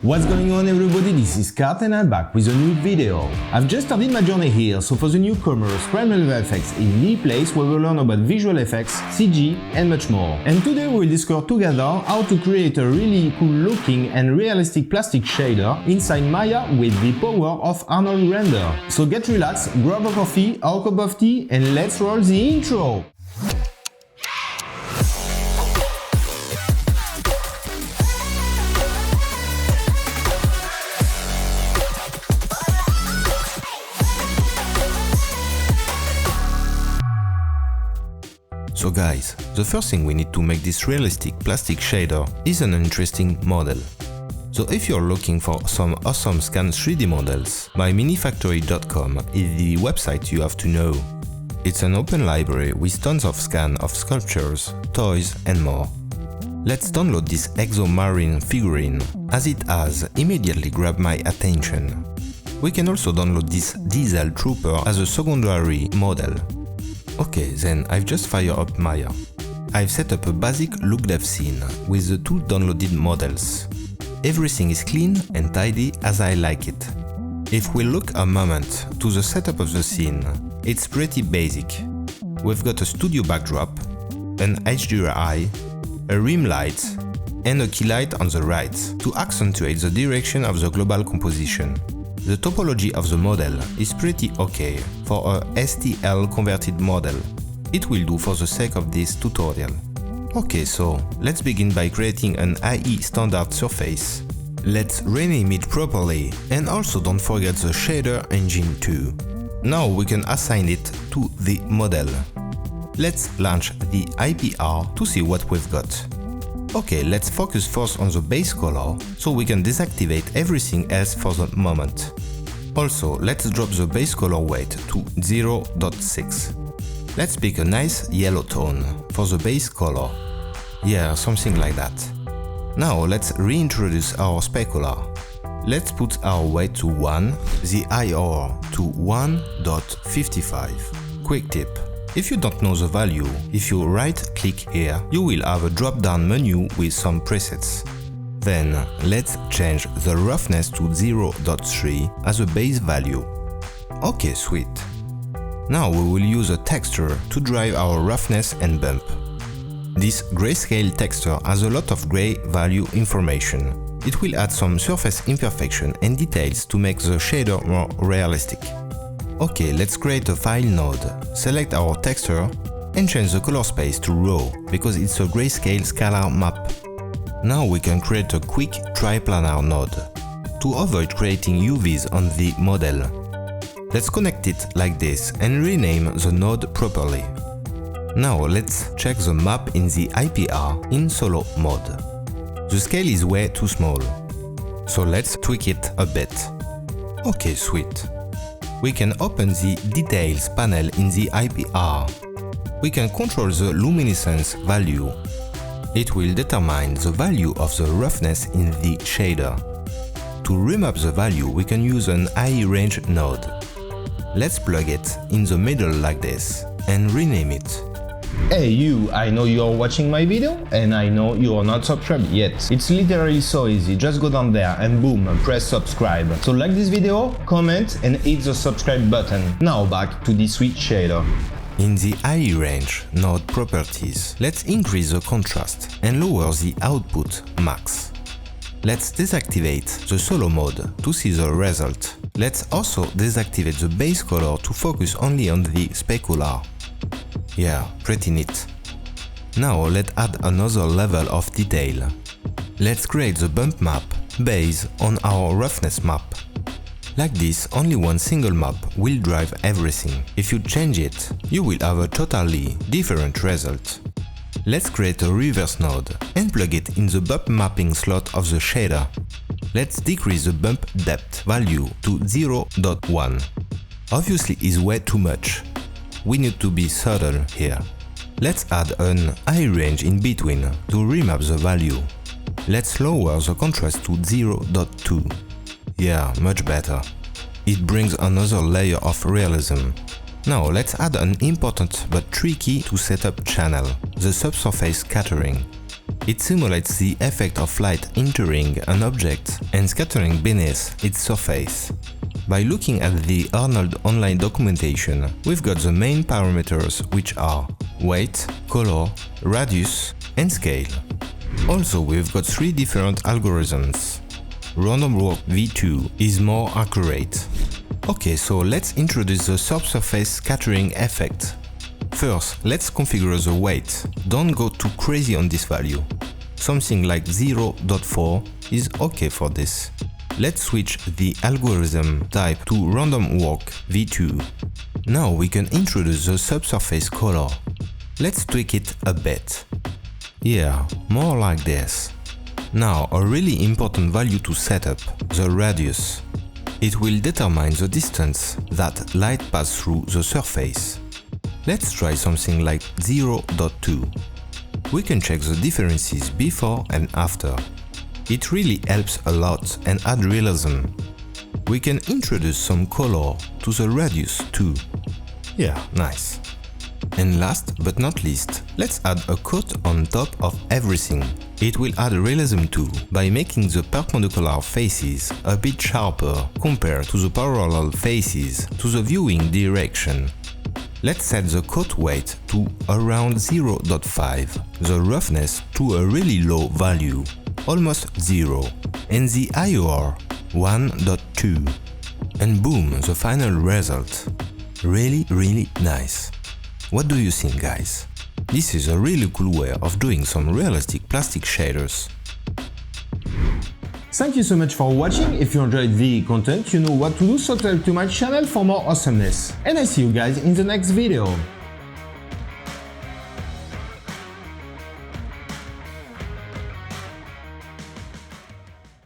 What's going on everybody, this is Kart and I'm back with a new video. I've just started my journey here, so for the newcomers, Primal VFX is the place where we'll learn about visual effects, CG and much more. And today we'll discover together how to create a really cool looking and realistic plastic shader inside Maya with the power of Arnold Render. So get relaxed, grab a coffee or a cup of tea and let's roll the intro! So guys, the first thing we need to make this realistic plastic shader is an interesting model. So if you're looking for some awesome scan 3D models, myminifactory.com is the website you have to know. It's an open library with tons of scans of sculptures, toys and more. Let's download this Exomarine figurine, as it has immediately grabbed my attention. We can also download this Diesel Trooper as a secondary model. Okay, then I've just fired up Maya. I've set up a basic look dev scene with the two downloaded models. Everything is clean and tidy as I like it. If we look a moment to the setup of the scene, it's pretty basic. We've got a studio backdrop, an HDRI, a rim light, and a key light on the right to accentuate the direction of the global composition. The topology of the model is pretty okay for a STL converted model. It will do for the sake of this tutorial. Okay, so let's begin by creating an IE standard surface. Let's rename it properly and also don't forget the shader engine too. Now we can assign it to the model. Let's launch the IPR to see what we've got. Okay, let's focus first on the base color, so we can deactivate everything else for the moment. Also, let's drop the base color weight to 0.6. Let's pick a nice yellow tone for the base color. Yeah, something like that. Now let's reintroduce our specular. Let's put our weight to 1, the IR to 1.55. Quick tip. If you don't know the value, if you right-click here, you will have a drop-down menu with some presets. Then, let's change the roughness to 0.3 as a base value. Okay, sweet. Now we will use a texture to drive our roughness and bump. This grayscale texture has a lot of gray value information. It will add some surface imperfection and details to make the shader more realistic. Okay, let's create a file node, select our texture and change the color space to raw because it's a grayscale scalar map. Now we can create a quick triplanar node to avoid creating UVs on the model. Let's connect it like this and rename the node properly. Now let's check the map in the IPR in solo mode. The scale is way too small, so let's tweak it a bit. Okay, sweet. We can open the Details panel in the IPR. We can control the luminescence value. It will determine the value of the roughness in the shader. To remap the value, we can use an IE range node. Let's plug it in the middle like this and rename it. Hey you, I know you're watching my video and I know you're not subscribed yet. It's literally so easy, just go down there and boom, press subscribe. So like this video, comment and hit the subscribe button. Now back to the sweet shader. In the IE range node properties, let's increase the contrast and lower the output max. Let's deactivate the solo mode to see the result. Let's also deactivate the base color to focus only on the specular. Yeah, pretty neat. Now let's add another level of detail. Let's create the bump map based on our roughness map. Like this, only one single map will drive everything. If you change it, you will have a totally different result. Let's create a reverse node and plug it in the bump mapping slot of the shader. Let's decrease the bump depth value to 0.1. Obviously it's way too much. We need to be subtle here. Let's add an IE range in between to remap the value. Let's lower the contrast to 0.2. Yeah, much better. It brings another layer of realism. Now let's add an important but tricky to set up channel, the subsurface scattering. It simulates the effect of light entering an object and scattering beneath its surface. By looking at the Arnold online documentation, we've got the main parameters, which are weight, color, radius and scale. Also, we've got 3 different algorithms. Random walk v2 is more accurate. Okay, so let's introduce the subsurface scattering effect. First, let's configure the weight. Don't go too crazy on this value. Something like 0.4 is okay for this. Let's switch the algorithm type to random walk v2. Now we can introduce the subsurface color. Let's tweak it a bit. Yeah, more like this. Now a really important value to set up, the radius. It will determine the distance that light passes through the surface. Let's try something like 0.2. We can check the differences before and after. It really helps a lot and add realism. We can introduce some color to the radius too. Yeah, nice. And last but not least, let's add a coat on top of everything. It will add realism too, by making the perpendicular faces a bit sharper compared to the parallel faces to the viewing direction. Let's set the coat weight to around 0.5, the roughness to a really low value, almost 0, and the IOR 1.2. And boom, the final result. Really nice. What do you think, guys? This is a really cool way of doing some realistic plastic shaders. Thank you so much for watching. If you enjoyed the content, you know what to do, subscribe to my channel for more awesomeness. And I see you guys in the next video.